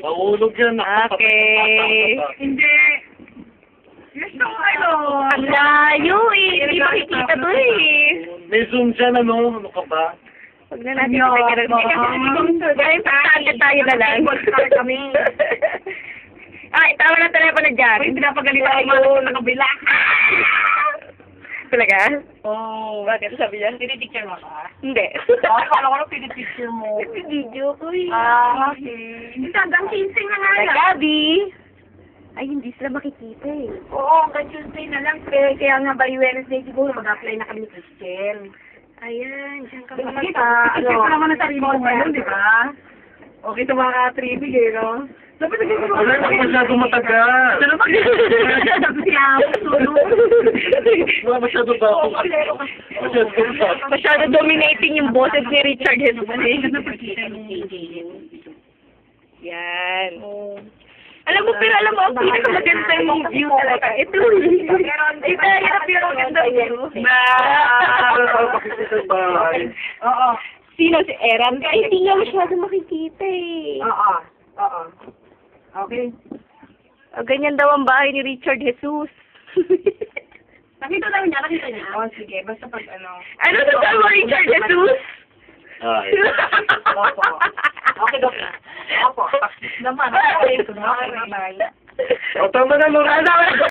Mahulog yan. Okay. Hindi. Yes, no, ano? Ang layo eh. Hindi makikita to eh. May zoom dyan, ano? Ano ka ba? Huwag na natin pagkakaroon. Kaya importante tayo na lang. Kami. Ay, tama na telepono dyan. Ay, pinapagalitan ko sa kabila. Talaga? Oh. Bakit sabi niya? Pinipicture mo ka? Hindi. Akala ko na pinipicture mo. Video ko eh. Okay. Hanggang 15 na nga lang. Gabi. Ay, hindi sila makikita eh. Oo, hanggang Tuesday na lang. Kaya nga by Wednesday siguro mag-apply na kami ni Christian. Ayan, diyan ka Kita, ano, ko naman ang sarili ko ngayon, di ba? Okay, sa mga tribig eh, no? Dapat naging ko Wala na masyado matagal. Pero pag Wala masyado ba ako? Masyado dominating yung boses ni Richard Jesus. Yan. Alam mo, pero alam mo, ang pinakamaganda yung view talaga. Ito. Ito, hirap yung maganda view. Oo. Sino si Eran? Ay, hindi nga masyado makikita eh. Oo. Oo. Okay. O, ganyan daw ang bahay ni Richard Jesus. Nakita lang niya, nakita niya. Oo, sige. Basta pag ano. Ano sa mo, Richard Jesus? Ay. Opo. Okay, Dok. Opo. Naman. Okay, naman. O, tama na, Lorena.